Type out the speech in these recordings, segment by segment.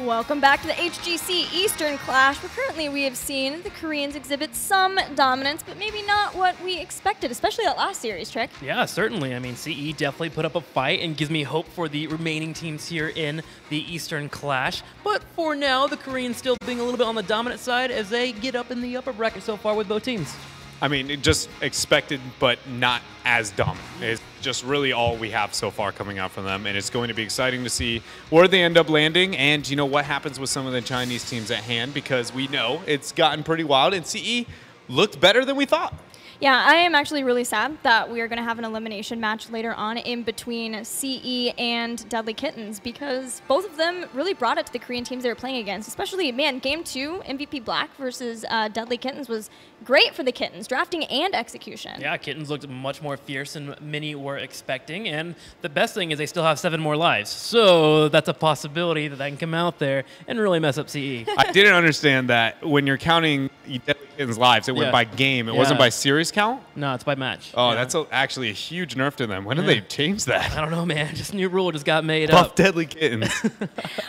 Welcome back to the HGC Eastern Clash, where currently we have seen the Koreans exhibit some dominance, but maybe not what we expected, especially that last series, Trick. Yeah, certainly. I mean, CE definitely put up a fight and gives me hope for the remaining teams here in the Eastern Clash. But for now, the Koreans still being a little bit on the dominant side as they get up in the upper bracket so far with both teams. I mean, it just expected, but not as dominant. It's just really all we have so far coming out from them, and it's going to be exciting to see where they end up landing and, you know, what happens with some of the Chinese teams at hand, because we know it's gotten pretty wild, and CE looked better than we thought. Yeah, I am actually really sad that we are going to have an elimination match later on in between CE and Deadly Kittens, because both of them really brought it to the Korean teams they were playing against. Especially, man, Game 2, MVP Black versus Deadly Kittens was great for the Kittens, drafting and execution. Yeah, Kittens looked much more fierce than many were expecting, and the best thing is they still have 7 more lives. So that's a possibility that they can come out there and really mess up CE. I didn't understand that when you're counting Deadly Kittens' lives, it went by game. It wasn't by series count? No, it's by match. Oh, that's actually a huge nerf to them. When did they change that? I don't know, man. Just a new rule just got made Buff up. Deadly Kittens.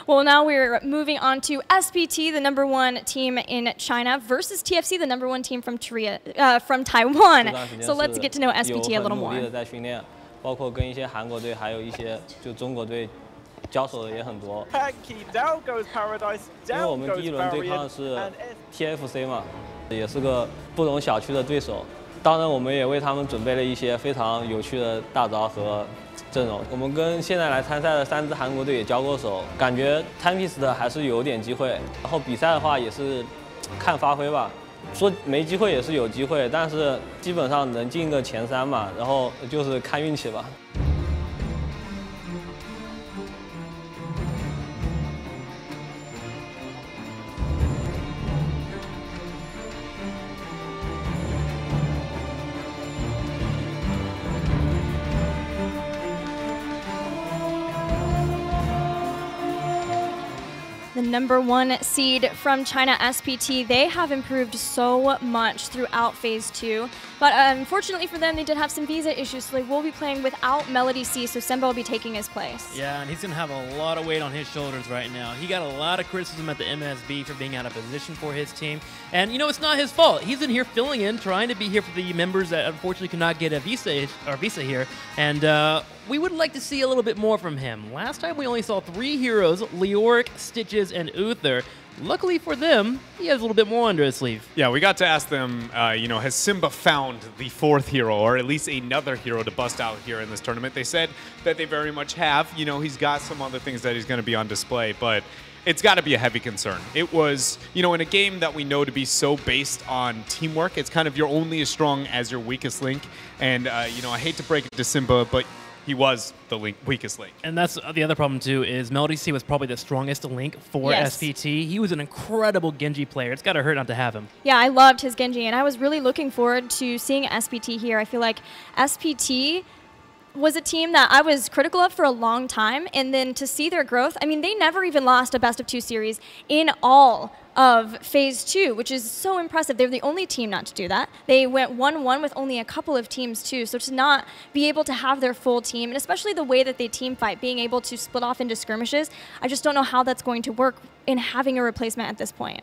Well, now we're moving on to SPT, the #1 team in China, versus TFC, the #1 team from Taiwan. So let's get to know SPT a little more. 包括跟一些韩国队，还有一些就中国队交手的也很多。因为我们第一轮对抗的是 TFC 嘛，也是个不容小觑的对手。当然，我们也为他们准备了一些非常有趣的大招和阵容。我们跟现在来参赛的3支韩国队也交过手，感觉 Timepiece 的还是有点机会。然后比赛的话也是看发挥吧。 说没机会也是有机会，但是基本上能进个前3嘛，然后就是看运气吧。 The #1 seed from China, SPT, they have improved so much throughout Phase 2. But unfortunately for them, they did have some visa issues, so they will be playing without Melody C, so Semba will be taking his place. Yeah, and he's going to have a lot of weight on his shoulders right now. He got a lot of criticism at the MSB for being out of position for his team. And, you know, it's not his fault. He's in here filling in, trying to be here for the members that unfortunately could not get a visa here. And we would like to see a little bit more from him. Last time we only saw 3 heroes, Leoric, Stitches, and Uther. Luckily for them, he has a little bit more under his sleeve. Yeah, we got to ask them, you know, has Simba found the 4th hero, or at least another hero to bust out here in this tournament? They said that they very much have. You know, he's got some other things that he's going to be on display, but it's got to be a heavy concern. It was, you know, in a game that we know to be so based on teamwork, it's kind of you're only as strong as your weakest link. And, you know, I hate to break it to Simba, but he was the weakest link. And that's the other problem, too, is Melody C was probably the strongest link for SPT. He was an incredible Genji player. It's got to hurt not to have him. Yeah, I loved his Genji, and I was really looking forward to seeing SPT here. I feel like SPT was a team that I was critical of for a long time, and then to see their growth, I mean, they never even lost a best-of-2 series in all of Phase 2, which is so impressive. They're the only team not to do that. They went 1-1 with only a couple of teams, too, so to not be able to have their full team, and especially the way that they team fight, being able to split off into skirmishes, I just don't know how that's going to work in having a replacement at this point.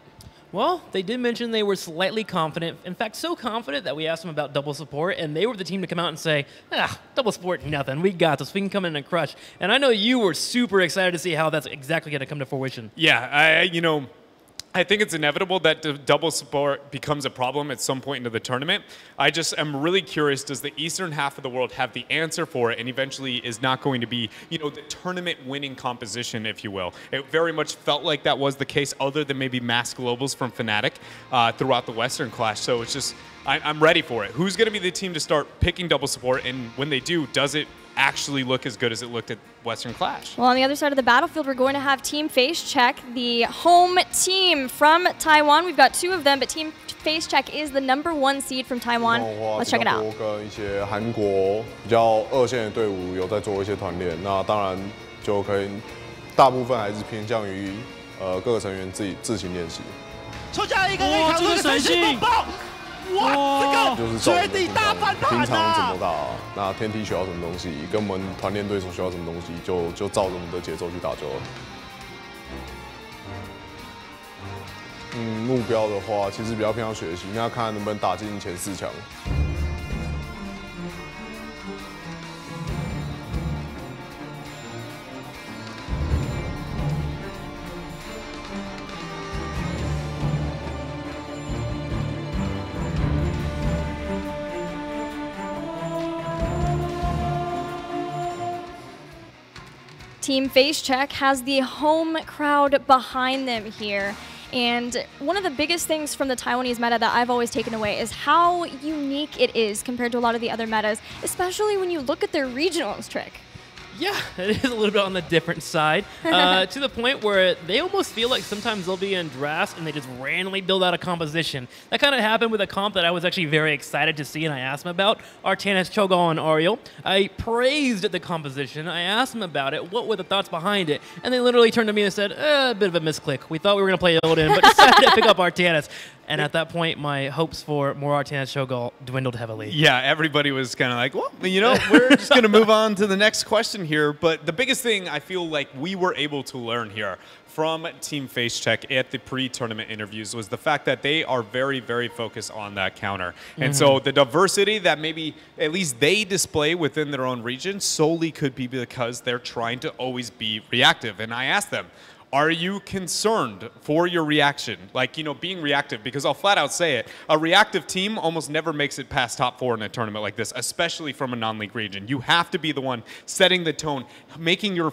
Well, they did mention they were slightly confident. In fact, so confident that we asked them about double support, and they were the team to come out and say, double support, nothing. We got this. We can come in and crush. And I know you were super excited to see how that's exactly going to come to fruition. Yeah, you know, I think it's inevitable that the double support becomes a problem at some point into the tournament. I just am really curious, does the eastern half of the world have the answer for it, and eventually is not going to be, you know, the tournament winning composition, if you will. It very much felt like that was the case, other than maybe mass globals from Fnatic throughout the Western Clash. So it's just, I'm ready for it. Who's going to be the team to start picking double support, and when they do, does it actually look as good as it looked at Western Clash? Well, on the other side of the battlefield, we're going to have Team Face Check, the home team from Taiwan. We've got 2 of them, but Team Face Check is the #1 seed from Taiwan. Let's check it out. 跟一些韩国比较2线的队伍有在做一些团练，那当然就可以大部分还是偏向于各个成员自行练习。抽下一个可以扛住一个神性爆！ 哇，这个绝地大翻盘啊！平常怎么打，那天梯需要什么东西，跟我们团练对手需要什么东西，就照着我们的节奏去打就好了。目标的话，其实比较偏向学习，那看能不能打进前4强。Team Face Check has the home crowd behind them here. And one of the biggest things from the Taiwanese meta that I've always taken away is how unique it is compared to a lot of the other metas, especially when you look at their regionals, Trick. Yeah, it is a little bit on the different side, to the point where they almost feel like sometimes they'll be in drafts and they just randomly build out a composition. That kind of happened with a comp that I was actually very excited to see, and I asked him about, Artanis, Cho'Gall, and Ariel. I praised the composition. I asked them about it. What were the thoughts behind it? And they literally turned to me and said, a bit of a misclick. We thought we were going to play Odin, but decided to pick up Artanis. And at that point, my hopes for more Artanis Cho'Gall dwindled heavily. Yeah, everybody was kind of like, well, you know, we're just going to move on to the next question here. But the biggest thing I feel like we were able to learn here from Team Face Check at the pre-tournament interviews was the fact that they are very, very focused on that counter. And so the diversity that maybe at least they display within their own region solely could be because they're trying to always be reactive. And I asked them, are you concerned for your reaction? Like, you know, being reactive, because I'll flat out say it, a reactive team almost never makes it past top 4 in a tournament like this, especially from a non-league region. You have to be the one setting the tone, making your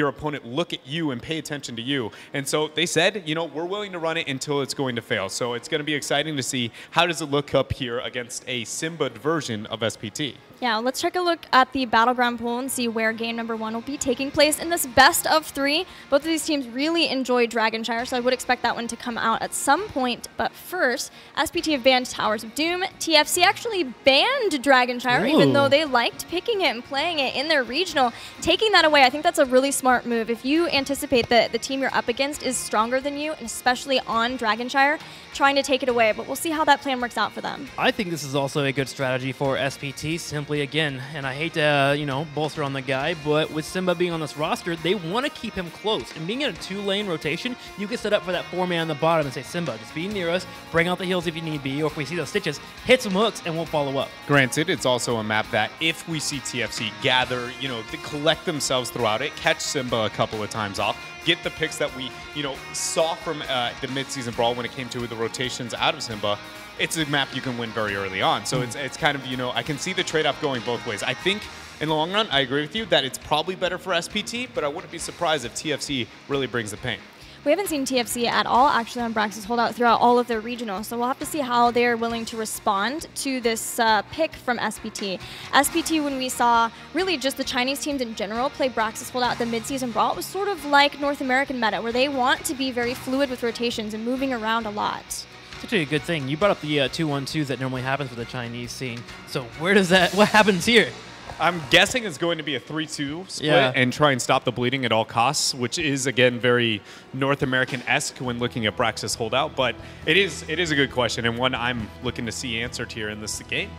opponent look at you and pay attention to you. And so they said, you know, we're willing to run it until it's going to fail. So it's going to be exciting to see how does it look up here against a Simba version of SPT. Yeah, let's take a look at the Battleground pool and see where game number 1 will be taking place in this best of 3. Both of these teams really enjoy Dragonshire, so I would expect that one to come out at some point. But first, SPT have banned Towers of Doom. TFC actually banned Dragonshire, even though they liked picking it and playing it in their regional. Taking that away, I think that's a really smart move. If you anticipate that the team you're up against is stronger than you, and especially on Dragonshire, trying to take it away. But we'll see how that plan works out for them. I think this is also a good strategy for SPT, simply again, and I hate to, you know, bolster on the guy, but with Simba being on this roster, they want to keep him close. And being in a 2-lane rotation, you can set up for that 4-man on the bottom and say, Simba, just be near us, bring out the heals if you need be, or if we see those stitches, hit some hooks and we'll follow up. Granted, it's also a map that if we see TFC gather, you know, to collect themselves throughout it, catch Simba a couple of times off, get the picks that we, you know, saw from the mid-season brawl when it came to the rotations out of Simba, it's a map you can win very early on. So it's kind of, you know, I can see the trade-off going both ways. I think in the long run, I agree with you that it's probably better for SPT, but I wouldn't be surprised if TFC really brings the pain. We haven't seen TFC at all actually on Brax's holdout throughout all of their regionals, so we'll have to see how they're willing to respond to this pick from SPT. SPT, when we saw really just the Chinese teams in general play Brax's holdout at the mid-season brawl, it was sort of like North American meta, where they want to be very fluid with rotations and moving around a lot. It's actually a good thing. You brought up the 2-1-2s that normally happens with the Chinese scene. So where does that, what happens here? I'm guessing it's going to be a 3-2 split and try and stop the bleeding at all costs, which is, again, very North American-esque when looking at Brax's holdout. But it is a good question, and one I'm looking to see answered here in this game.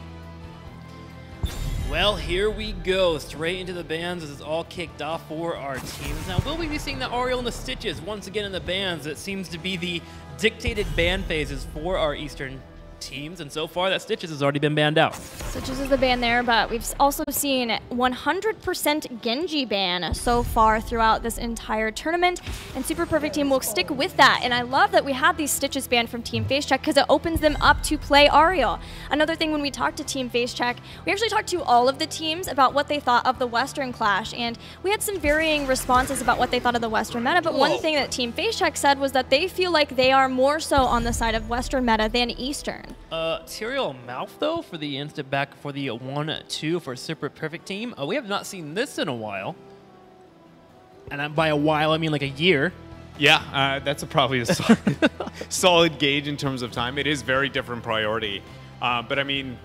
Well, here we go, straight into the bans. This is all kicked off for our teams. Now, will we be seeing the Ariel and the Stitches once again in the bans? It seems to be the dictated ban phases for our Eastern teams, and so far that Stitches has already been banned out. Stitches is the ban there, but we've also seen 100% Genji ban so far throughout this entire tournament, and Super Perfect Team will stick with that. And I love that we have these Stitches banned from Team Face Check because it opens them up to play Ariel. Another thing, when we talked to Team Face Check, we actually talked to all of the teams about what they thought of the Western Clash, and we had some varying responses about what they thought of the Western meta, but one thing that Team Face Check said was that they feel like they are more so on the side of Western meta than Eastern. Tyrael Mouth, though, for the instant back for the 1-2 for Super Perfect Team. We have not seen this in a while. And by a while, I mean like a year. Yeah, that's probably a solid gauge in terms of time. It is very different priority. But I mean,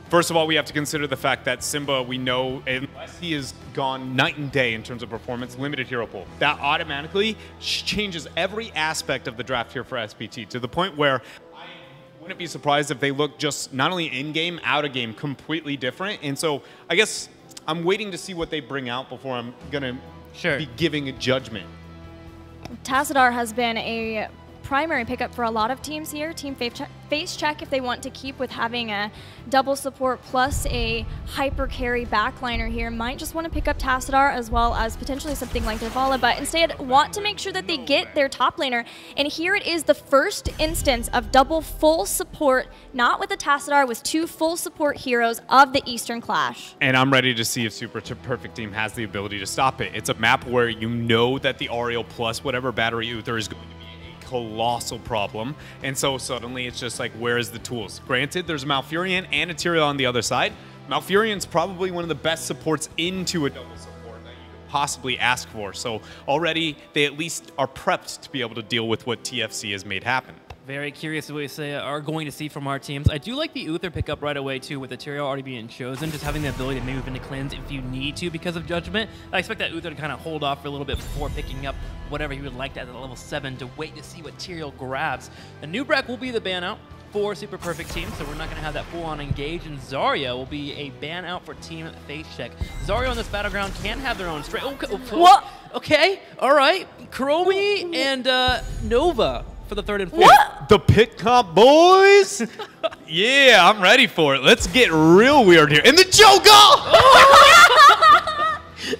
first of all, we have to consider the fact that Simba, we know, unless he has gone night and day in terms of performance, limited hero pool. That automatically changes every aspect of the draft here for SPT to the point where I wouldn't be surprised if they look just not only in-game, out-of-game, completely different. And so I guess I'm waiting to see what they bring out before I'm going to be giving a judgment. Tassadar has been a primary pickup for a lot of teams here. Team face check if they want to keep with having a double support plus a hyper carry backliner here. Might just want to pick up Tassadar as well as potentially something like Dervala, but instead want to make sure that they get their top laner. And here it is, the first instance of double full support, not with the Tassadar, with 2 full support heroes of the Eastern Clash. And I'm ready to see if Super Perfect Team has the ability to stop it. It's a map where you know that the Ariel plus whatever battery Uther is going to be a colossal problem. And so suddenly it's just like, where is the tools? Granted, there's Malfurion and a Tyrael on the other side. Malfurion's probably one of the best supports into a double support that you could possibly ask for. So already they at least are prepped to be able to deal with what TFC has made happen. Very curious what we are going to see from our teams. I do like the Uther pickup right away, too, with the Tyrael already being chosen, just having the ability to move into cleanse if you need to because of Judgment. I expect that Uther to kind of hold off for a little bit before picking up whatever he would like at level 7 to wait to see what Tyrael grabs. The Nubrak will be the ban out for Super Perfect Team, so we're not going to have that full-on engage, and Zarya will be a ban out for Team Face Check. Zarya on this battleground can have their own straight. What? Okay, all right. Chromie and Nova for the 3rd and 4th. What? The pick comp, boys? Yeah, I'm ready for it. Let's get real weird here. And the Cho'Gall!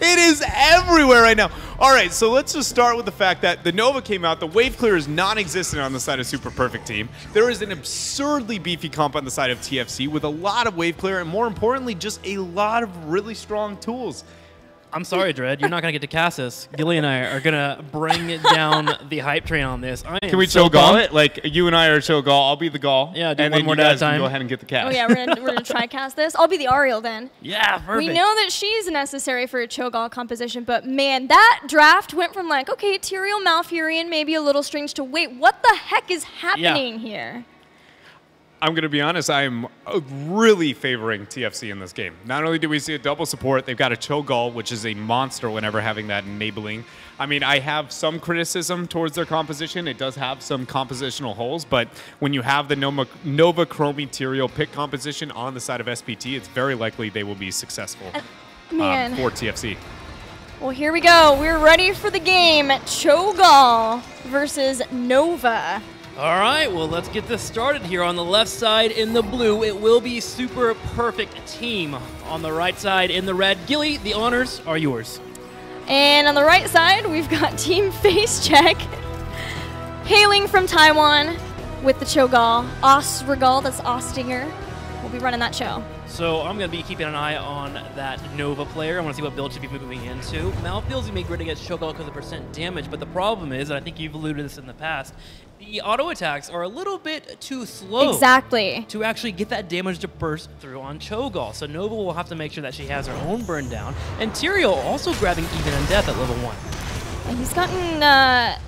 It is everywhere right now. All right, so let's just start with the fact that the Nova came out. The wave clear is non-existent on the side of Super Perfect Team. There is an absurdly beefy comp on the side of TFC with a lot of wave clear and, more importantly, just a lot of really strong tools. I'm sorry, Dread. You're not going to get to Cassis. Gilly and I are going to bring down the hype train on this. Can we Cho'Gall it? Like, you and I are Cho'Gall. I'll be the Gall. Yeah, do and one then more you guys time. Can go ahead and get the cast. Oh, yeah, we're gonna try cast this. I'll be the Ariel then. Yeah, perfect. We know that she's necessary for a Cho'Gall composition, but man, that draft went from like, okay, Tyrael, Malfurion, maybe a little strange, to wait, what the heck is happening here? I'm going to be honest, I'm really favoring TFC in this game. Not only do we see a double support, they've got a Cho'Gall, which is a monster whenever having that enabling. I mean, I have some criticism towards their composition. It does have some compositional holes, but when you have the Nova Chromie Tyrael pick composition on the side of SPT, it's very likely they will be successful for TFC. Well, here we go. We're ready for the game. Cho'Gall versus Nova. All right, well, let's get this started here. On the left side in the blue, it will be Super Perfect Team. On the right side in the red, Gilly, the honors are yours. And on the right side, we've got Team Face Check, hailing from Taiwan with the Cho'Gall. Osregal, that's Ostinger. We'll be running that show. So I'm going to be keeping an eye on that Nova player. I want to see what build should be moving into. Malfield's going to be great against Cho'Gall because of percent damage, but the problem is, and I think you've alluded to this in the past, the auto attacks are a little bit too slow. Exactly. To actually get that damage to burst through on Cho'Gall. So Nova will have to make sure that she has her own burn down. And Tyrael also grabbing even in death at level 1. And he's gotten, I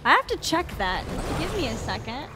have to check that. Give me a second.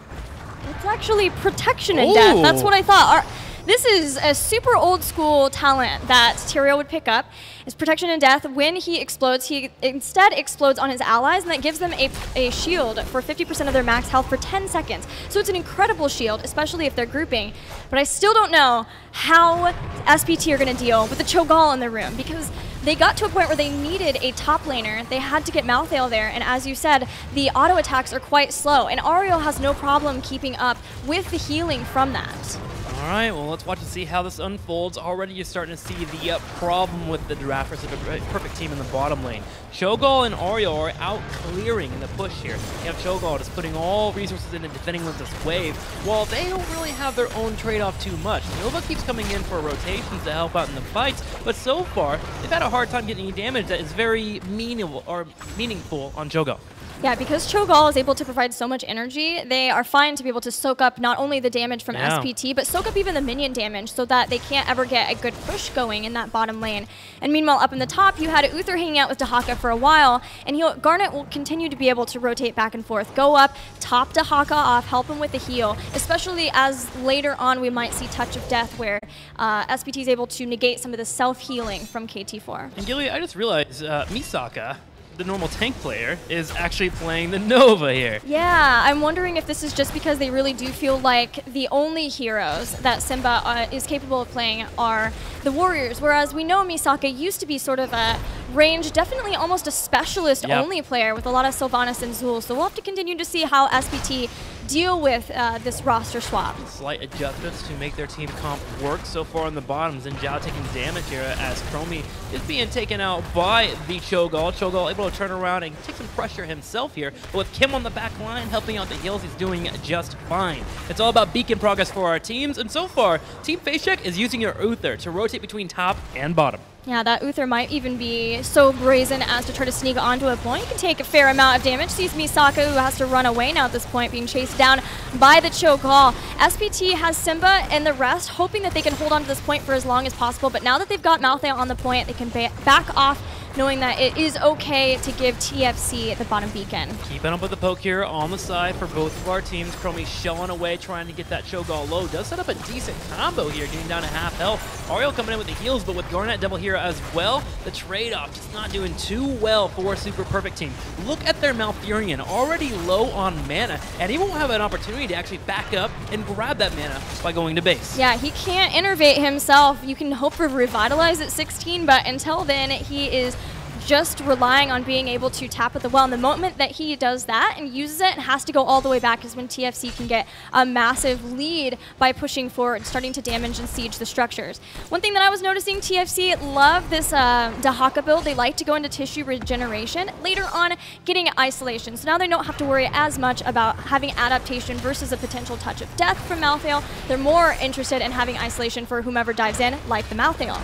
It's actually protection in death. That's what I thought. This is a super old school talent that Tyrael would pick up. Is protection in death. When he explodes, he instead explodes on his allies, and that gives them a shield for 50% of their max health for 10 seconds. So it's an incredible shield, especially if they're grouping. But I still don't know how SPT are going to deal with the Cho'Gall in the room, because they got to a point where they needed a top laner. They had to get Malthael there, and as you said, the auto attacks are quite slow, and Ariel has no problem keeping up with the healing from that. All right, well, let's watch and see how this unfolds. Already you're starting to see the problem with the draft versus the Perfect Team in the bottom lane. Cho'Gall and Ariel are out clearing in the push here. You have Cho'Gall just putting all resources into defending with this wave, while they don't really have their own trade-off too much. Nova keeps coming in for rotations to help out in the fights, but so far, they've had a hard time getting any damage that is very meaningful on Cho'Gall. Yeah, because Cho'Gall is able to provide so much energy, they are fine to be able to soak up not only the damage from SPT, but soak up even the minion damage so that they can't ever get a good push going in that bottom lane. And meanwhile, up in the top, you had Uther hanging out with Dahaka for a while, and Garnet will continue to be able to rotate back and forth, go up, top Dahaka off, help him with the heal, especially as later on we might see Touch of Death, where SPT is able to negate some of the self-healing from KT4. And Gilly, I just realized Misaka, the normal tank player, is actually playing the Nova here. Yeah, I'm wondering if this is just because they really do feel like the only heroes that Simba is capable of playing are the warriors, whereas we know Misaka used to be sort of a range, definitely almost a specialist-only player with a lot of Sylvanas and Zul. So we'll have to continue to see how SPT deal with this roster swap. Slight adjustments to make their team comp work so far on the bottoms, and Zhao taking damage here as Chromie is being taken out by the Cho'Gall. Cho'Gall able to turn around and take some pressure himself here, but with Kim on the back line helping out the heals, he's doing just fine. It's all about beacon progress for our teams, and so far, Team FaceCheck is using their Uther to rotate between top and bottom. Yeah, that Uther might even be so brazen as to try to sneak onto a point. He can take a fair amount of damage. Sees Misaka, who has to run away now at this point, being chased down by the Cho'Gall. SPT has Simba and the rest, hoping that they can hold on to this point for as long as possible. But now that they've got Malthael on the point, they can back off, knowing that it is okay to give TFC the bottom beacon. Keeping up with the poke here on the side for both of our teams. Chromie shelling away, trying to get that Cho'Gall low. Does set up a decent combo here, getting down to half health. Ariel coming in with the heals, but with Garnet Devil here as well, the trade-off just not doing too well for Super Perfect Team. Look at their Malfurion, already low on mana, and he won't have an opportunity to actually back up and grab that mana by going to base. Yeah, he can't innervate himself. You can hope for Revitalize at 16, but until then, he is just relying on being able to tap at the well. And the moment that he does that and uses it and has to go all the way back is when TFC can get a massive lead by pushing forward, starting to damage and siege the structures. One thing that I was noticing, TFC love this Dahaka build. They like to go into tissue regeneration, later on getting isolation. So now they don't have to worry as much about having adaptation versus a potential touch of death from Malthael. They're more interested in having isolation for whomever dives in, like the Malthael.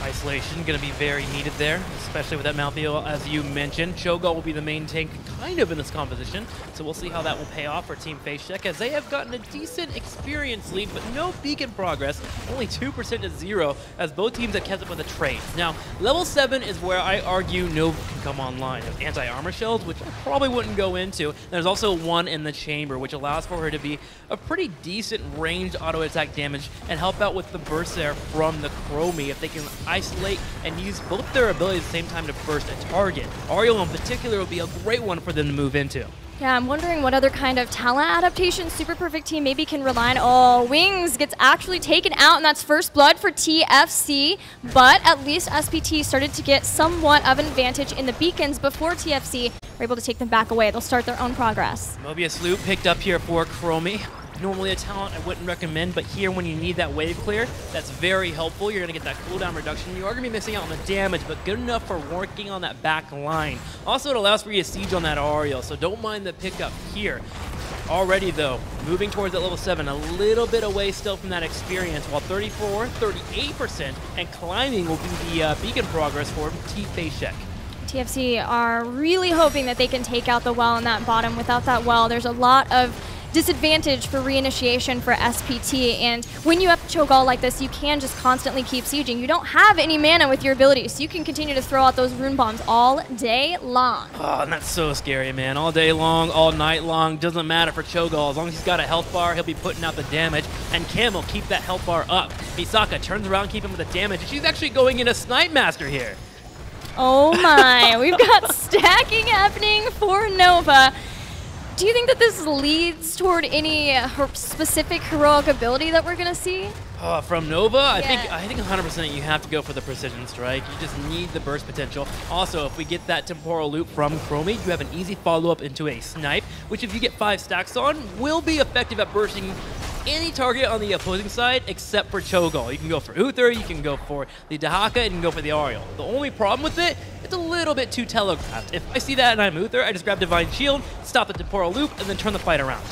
Isolation going to be very needed there, especially with that Malthael, as you mentioned. Cho'Gall will be the main tank kind of in this composition, so we'll see how that will pay off for Team FaceCheck, as they have gotten a decent experience lead, but no beacon progress, only 2% to 0, as both teams have kept up with the trade. Now, level 7 is where I argue Nova can come online. There's anti-armor shells, which I probably wouldn't go into. There's also one in the chamber, which allows for her to be a pretty decent ranged auto-attack damage and help out with the burst there from the Chromie if they can isolate and use both their abilities at the same time to burst a target. Ariel in particular would be a great one for them to move into. Yeah, I'm wondering what other kind of talent adaptation Super Perfect Team maybe can rely on. Oh, Wings gets actually taken out, and that's first blood for TFC, but at least SPT started to get somewhat of an advantage in the beacons before TFC were able to take them back away. They'll start their own progress. Mobius Loop picked up here for Chromie. Normally a talent I wouldn't recommend, but here when you need that wave clear, that's very helpful. You're going to get that cooldown reduction. You are going to be missing out on the damage, but good enough for working on that back line. Also, it allows for you to siege on that Ariel, so don't mind the pickup here. Already, though, moving towards that level 7, a little bit away still from that experience, while 34, 38%, and climbing will be the beacon progress for Team FaceCheck. TFC are really hoping that they can take out the well in that bottom. Without that well, there's a lot of disadvantage for reinitiation for SPT, and when you have Cho'Gall like this, you can just constantly keep sieging. You don't have any mana with your abilities, so you can continue to throw out those rune bombs all day long. Oh, and that's so scary, man. All day long, all night long, doesn't matter for Cho'Gall. As long as he's got a health bar, he'll be putting out the damage, and Kim will keep that health bar up. Misaka turns around, keep him with the damage, and she's actually going into Snipe Master here. Oh my, we've got stacking happening for Nova. Do you think that this leads toward any specific heroic ability that we're going to see? From Nova, I think 100% you have to go for the precision strike. You just need the burst potential. Also, if we get that temporal loop from Chromie, you have an easy follow-up into a snipe, which if you get 5 stacks on, will be effective at bursting any target on the opposing side except for Cho'Gall. You can go for Uther, you can go for the Dahaka, and you can go for the Ariel. The only problem with it, it's a little bit too telegraphed. If I see that and I'm Uther, I just grab Divine Shield, stop the temporal loop, and then turn the fight around.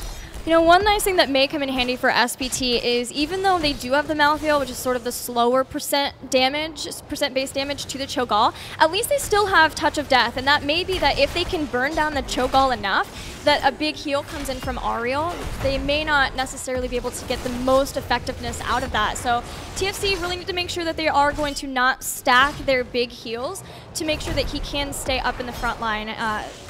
You know, one nice thing that may come in handy for SPT is even though they do have the Malthael, which is sort of the slower percent base damage to the Cho'Gall, at least they still have Touch of Death, and that may be that if they can burn down the Cho'Gall enough that a big heal comes in from Ariel, they may not necessarily be able to get the most effectiveness out of that. So TFC really need to make sure that they are going to not stack their big heals to make sure that he can stay up in the front line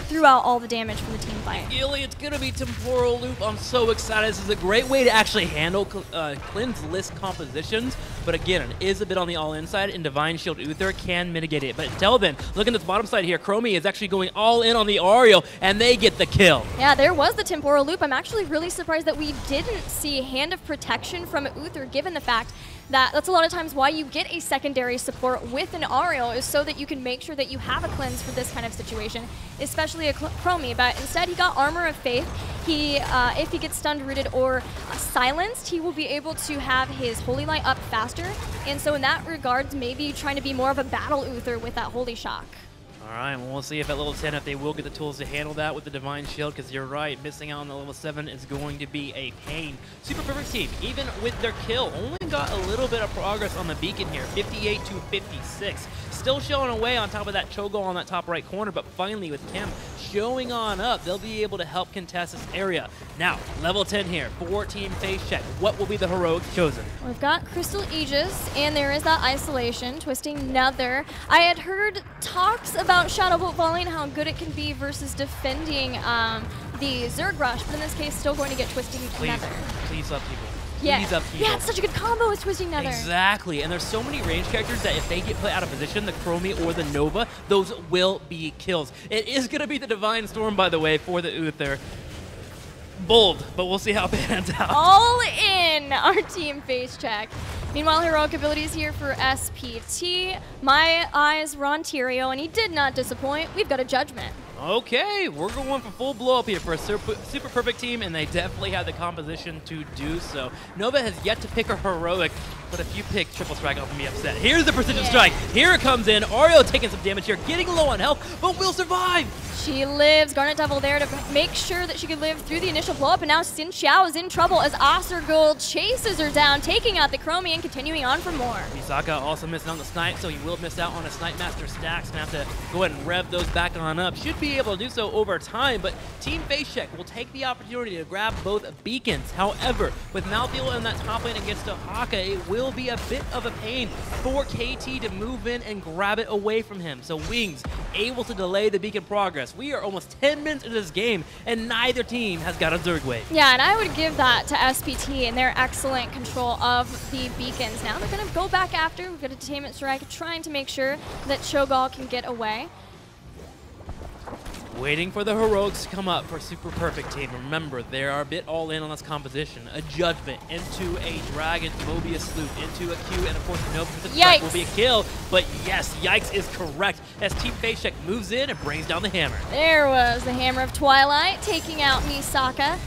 throughout all the damage from the team fight. Gilly, it's going to be Temporal Loop. I'm so excited. This is a great way to actually handle Clin's list compositions. But again, it is a bit on the all-in side, and Divine Shield Uther can mitigate it. But until then, look at this bottom side here. Chromie is actually going all in on the Ariel, and they get the kill. Yeah, there was the Temporal Loop. I'm actually really surprised that we didn't see Hand of Protection from Uther, given the fact that's a lot of times why you get a secondary support with an Ariel, is so that you can make sure that you have a cleanse for this kind of situation, especially a Chromie. But instead, he got Armor of Faith. He, if he gets stunned, rooted, or silenced, he will be able to have his Holy Light up faster. And so in that regards, maybe trying to be more of a battle Uther with that Holy Shock. All right, well, we'll see if at level 10 if they will get the tools to handle that with the Divine Shield, because you're right, missing out on the level 7 is going to be a pain. Super Perfect Team, even with their kill, only got a little bit of progress on the beacon here, 58 to 56. Still showing away on top of that Cho'Gall on that top right corner, but finally with Kim showing on up, they'll be able to help contest this area. Now, level 10 here for Team Face Check. What will be the heroics chosen? We've got Crystal Aegis, and there is that Isolation, Twisting Nether. I had heard talks about Shadow Bolt Volley and how good it can be versus defending the Zerg Rush, but in this case, still going to get Twisting Nether. Please up people. Yeah. Please up people. Yeah, it's such a good combo with Twisting Nether. Exactly, and there's so many range characters that if they get put out of position, the Chromie or the Nova, those will be kills. It is going to be the Divine Storm, by the way, for the Uther. Bold, but we'll see how it pans out. All in our Team Face Check. Meanwhile, heroic abilities here for SPT. My eyes were on Tyrio, and he did not disappoint. We've got a Judgment. Okay, we're going for full blow up here for a super perfect team, and they definitely have the composition to do so. Nova has yet to pick her heroic, but if you pick triple strike, I'll be upset. Here's the precision strike. Here it comes in. Ariel taking some damage here, getting low on health, but will survive. She lives. Garnet Devil there to make sure that she could live through the initial blow up, and now Xin Xiao is in trouble as Ostergold chases her down, taking out the Chromie and continuing on for more. Misaka also missing on the snipe, so he will miss out on a Snipe Master stacks and have to go ahead and rev those back on up. Should be able to do so over time, but Team Face Check will take the opportunity to grab both beacons. However, with Malthael in that top lane against Haka, it will be a bit of a pain for KT to move in and grab it away from him. So Wings able to delay the beacon progress. We are almost 10 minutes into this game, and neither team has got a Zerg wave. Yeah, and I would give that to SPT and their excellent control of the beacons. Now they're going to go back after. We've got a Detainment Strike, trying to make sure that Cho'Gall can get away. Waiting for the heroics to come up for Super Perfect Team. Remember, they are a bit all in on this composition. A Judgment into a Dragon Mobius Loop into a Q, and of course, no strike will be a kill. But yes, yikes is correct as Team Face Check moves in and brings down the hammer. There was the Hammer of Twilight taking out Misaka.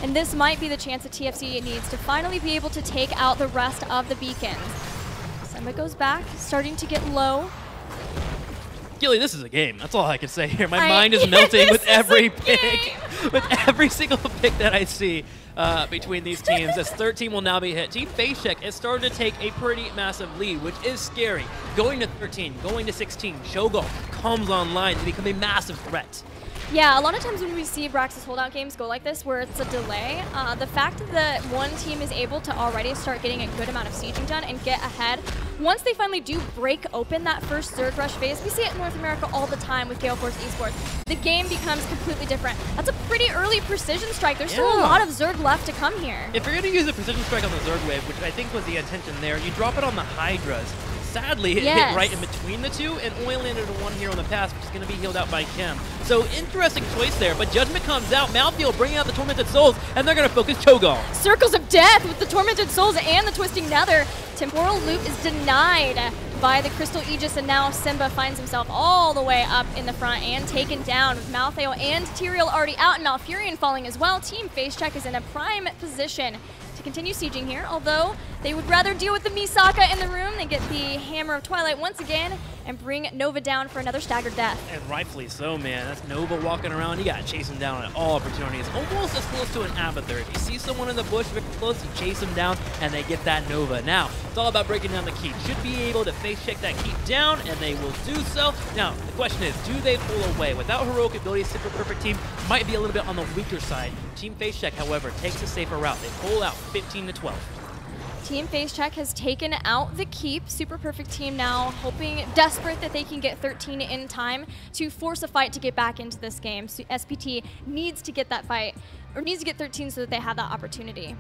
And this might be the chance that TFC needs to finally be able to take out the rest of the beacons. Semba goes back, starting to get low. Gilly, this is a game. That's all I can say here. My mind is melting with every pick, with every single pick that I see between these teams. As 13 will now be hit. Team Face Check is starting to take a pretty massive lead, which is scary. Going to 13, going to 16, Cho'Gall comes online to become a massive threat. Yeah, a lot of times when we see Brax's holdout games go like this, where it's a delay, the fact that one team is able to already start getting a good amount of sieging done and get ahead, once they finally do break open that first Zerg Rush phase, we see it in North America all the time with Gale Force Esports, the game becomes completely different. That's a pretty early precision strike. There's still a lot of Zerg left to come here. If you're going to use a precision strike on the Zerg wave, which I think was the intention there, you drop it on the Hydras. Sadly, it hit right in between the two and only landed one here on the pass, which is going to be healed out by Kim. So interesting choice there, but Judgment comes out. Malthael bringing out the Tormented Souls, and they're going to focus Cho'Gall. Circles of Death with the Tormented Souls and the Twisting Nether. Temporal Loop is denied by the Crystal Aegis, and now Simba finds himself all the way up in the front and taken down with Malthael and Tyrael already out, and Alfurion falling as well. Team Face Check is in a prime position to continue sieging here, although they would rather deal with the Misaka in the room. They get the Hammer of Twilight once again and bring Nova down for another staggered death. And rightfully so, man. That's Nova walking around. You got to chase him down at all opportunities. Almost as close to an Abathur. If you see someone in the bush very close, you chase them down, and they get that Nova. Now, it's all about breaking down the keep. Should be able to face check that keep down, and they will do so. Now, the question is, do they pull away? Without heroic ability, Super Perfect Team might be a little bit on the weaker side. Team Face Check, however, takes a safer route. They pull out 15 to 12. Team Face Check has taken out the keep. Super Perfect Team now hoping, desperate that they can get 13 in time to force a fight to get back into this game. So SPT needs to get that fight, or needs to get 13 so that they have that opportunity.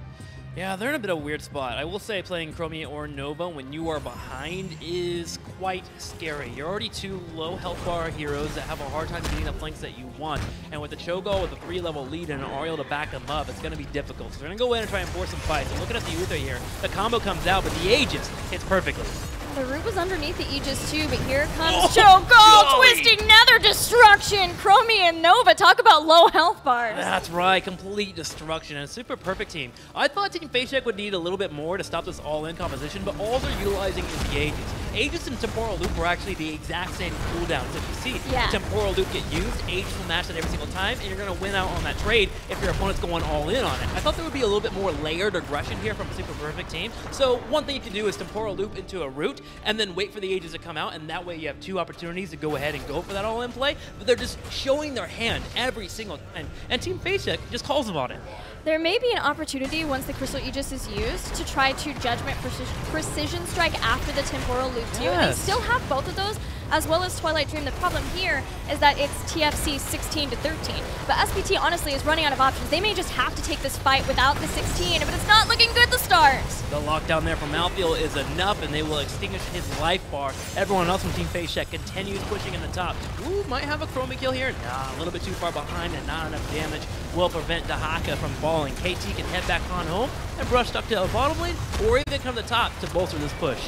Yeah, they're in a bit of a weird spot. I will say playing Chromie or Nova when you are behind is quite scary. You're already 2 low health bar heroes that have a hard time getting the flanks that you want. And with the Cho'Gall with a 3-level lead and an Ariel to back them up, it's going to be difficult. So they're going to go in and try and force some fights. And looking at the Uther here, the combo comes out, but the Aegis hits perfectly. The root was underneath the Aegis too, but here comes Cho'Gall, twisting nether destruction. Chromie and Nova, talk about low health bars. That's right, complete destruction and a super perfect team. I thought Team FaceCheck would need a little bit more to stop this all-in composition, but all they're utilizing is the Aegis. Aegis and Temporal Loop were actually the exact same cooldowns. If you see Temporal Loop get used, Aegis will match that every single time, and you're going to win out on that trade if your opponent's going all in on it. I thought there would be a little bit more layered aggression here from a super perfect team. So one thing you can do is Temporal Loop into a root, and then wait for the Aegis to come out, and that way you have 2 opportunities to go ahead and go for that all-in play. But they're just showing their hand every single time, and Team FaceCheck just calls them on it. There may be an opportunity once the Crystal Aegis is used to try to Judgment Precision Strike after the Temporal Loop too. And they still have both of those, as well as Twilight Dream. The problem here is that it's TFC 16 to 13. But SPT honestly is running out of options. They may just have to take this fight without the 16, but it's not looking good to start. The lockdown there from Malfield is enough, and they will extinguish his life bar. Everyone else from Team FaceCheck continues pushing in the top. Ooh, might have a Chromie kill here. Nah, a little bit too far behind, and not enough damage will prevent Dahaka from falling. KT can head back on home and brush stuck to the bottom lane, or even come to the top to bolster this push.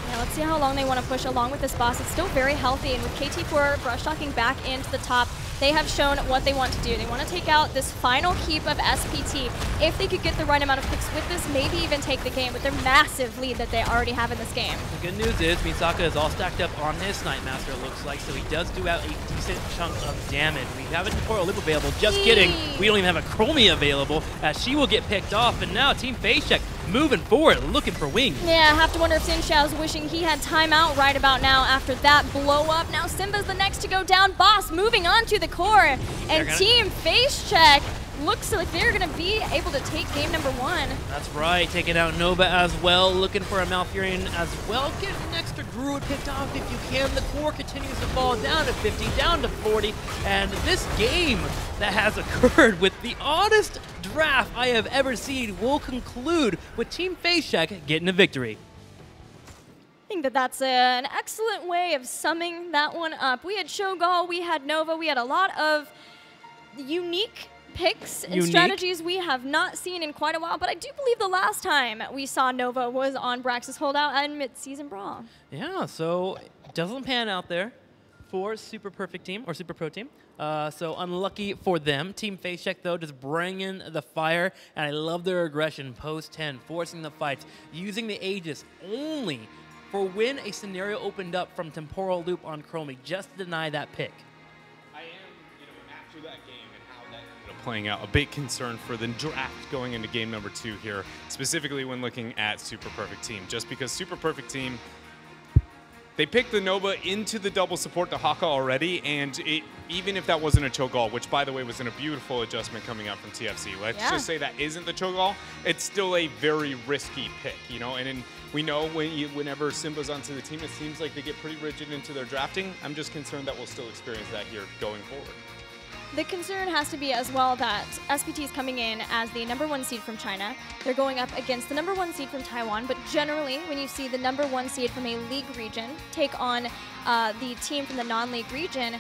Yeah, let's see how long they want to push along with this boss. It's still very healthy, and with KT4 brush talking back into the top, they have shown what they want to do. They want to take out this final keep of SPT. If they could get the right amount of picks with this, maybe even take the game with their massive lead that they already have in this game. The good news is Misaka is all stacked up on his Snipe Master, it looks like, so he does do out a decent chunk of damage. We have a Temporal Loop available. Just kidding. We don't even have a Chromie available, as she will get picked off, and now Team FaceCheck moving forward, looking for wings. Yeah, I have to wonder if Xin Xiao's wishing he had timeout right about now after that blow up. Now Simba's the next to go down. Boss moving on to the core. And Team FaceCheck looks like they're going to be able to take game number 1. That's right, taking out Nova as well, looking for a Malfurion as well. Get an extra Druid picked off if you can. The core continues to fall down to 50, down to 40. And this game that has occurred with the oddest draft I have ever seen will conclude with Team FaceCheck getting a victory. I think that that's an excellent way of summing that one up. We had Cho'Gall, we had Nova, we had a lot of unique picks and strategies we have not seen in quite a while, but I do believe the last time we saw Nova was on Brax's holdout and mid-season brawl. Yeah, so it doesn't pan out there for Super Perfect Team or Super Pro Team. So unlucky for them. Team FaceCheck, though, just bringing the fire, and I love their aggression post-10, forcing the fights, using the Aegis only for when a scenario opened up from Temporal Loop on Chromie, just to deny that pick. I am, after that game and how that ended up playing out, a big concern for the draft going into game number 2 here, specifically when looking at Super Perfect Team. Just because Super Perfect Team, they picked the Nova into the double support Dahaka already, and even if that wasn't a Cho'Gall, which by the way was in a beautiful adjustment coming out from TFC, let's just say that isn't the Cho'Gall, it's still a very risky pick, and we know whenever Simba's onto the team, it seems like they get pretty rigid into their drafting. I'm just concerned that we'll still experience that here going forward. The concern has to be as well that SPT is coming in as the #1 seed from China. They're going up against the #1 seed from Taiwan, but generally when you see the #1 seed from a league region take on the team from the non-league region,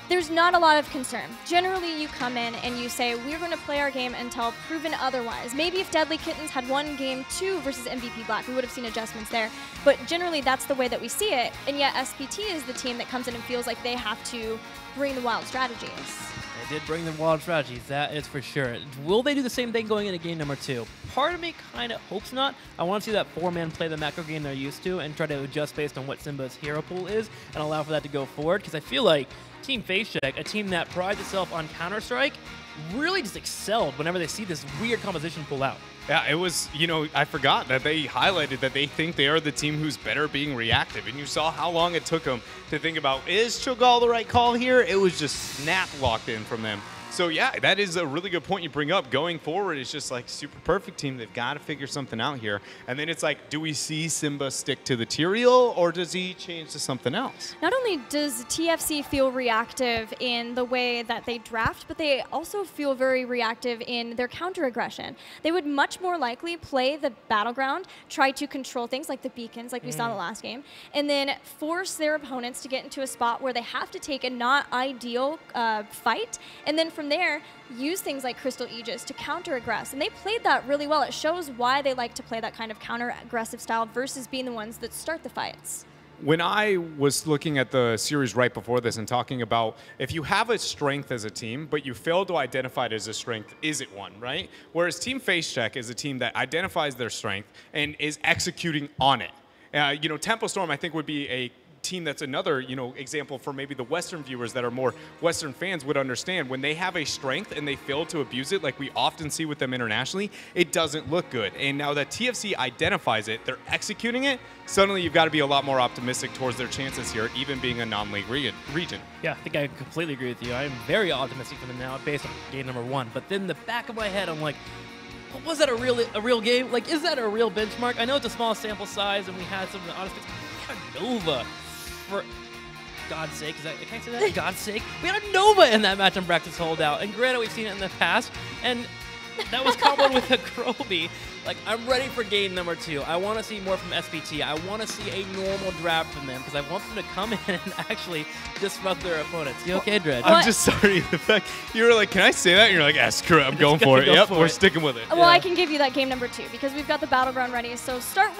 there's not a lot of concern. Generally, you come in and you say, we're going to play our game until proven otherwise. Maybe if Deadly Kittens had won game 2 versus MVP Black, we would have seen adjustments there. But generally, that's the way that we see it. And yet, SPT is the team that comes in and feels like they have to bring the wild strategies. They did bring the wild strategies, that is for sure. Will they do the same thing going into game number 2? Part of me kind of hopes not. I want to see that 4-man play the macro game they're used to and try to adjust based on what Simba's hero pool is and allow for that to go forward, because I feel like Team FaceCheck, a team that prides itself on Counter-Strike, really just excelled whenever they see this weird composition pull out. Yeah, it was, I forgot that they highlighted that they think they are the team who's better being reactive. And you saw how long it took them to think about, is Cho'Gall the right call here? It was just snap locked in from them. So yeah, that is a really good point you bring up. Going forward, it's just like super perfect team. They've got to figure something out here. And then it's like, do we see Simba stick to the Tyrael, or does he change to something else? Not only does TFC feel reactive in the way that they draft, but they also feel very reactive in their counter-aggression. They would much more likely play the battleground, try to control things like the beacons, like we saw in the last game, and then force their opponents to get into a spot where they have to take a not ideal fight, and then from there, use things like Crystal Aegis to counter-aggress. And they played that really well. It shows why they like to play that kind of counter-aggressive style versus being the ones that start the fights. When I was looking at the series right before this and talking about if you have a strength as a team, but you fail to identify it as a strength, is it one, right? Whereas Team Face Check is a team that identifies their strength and is executing on it. You know, Tempo Storm, I think, would be a team that's another, you know, example for maybe the Western viewers that are more Western fans would understand. When they have a strength and they fail to abuse it, like we often see with them internationally, it doesn't look good. And now that TFC identifies it, they're executing it, suddenly you've got to be a lot more optimistic towards their chances here, even being a non-league region. Yeah, I think I completely agree with you. I'm very optimistic for them now based on game number 1. But then in the back of my head, I'm like, was that a real game? Like, is that a real benchmark? I know it's a small sample size, and we had some honest Nova. For God's sake, can I say that? God's sake, we had a Nova in that match on Practice Holdout, and granted, we've seen it in the past, and that was comboed with a Groby. Like, I'm ready for game number 2. I want to see more from SPT. I want to see a normal draft from them because I want them to come in and actually disrupt their opponents. You okay, Dredge? I'm just sorry. The fact you were like, can I say that? And you're like, screw it. I'm going for it. Yep, we're sticking with it. Well, I can give you that game number 2 because we've got the Battleground ready. So start with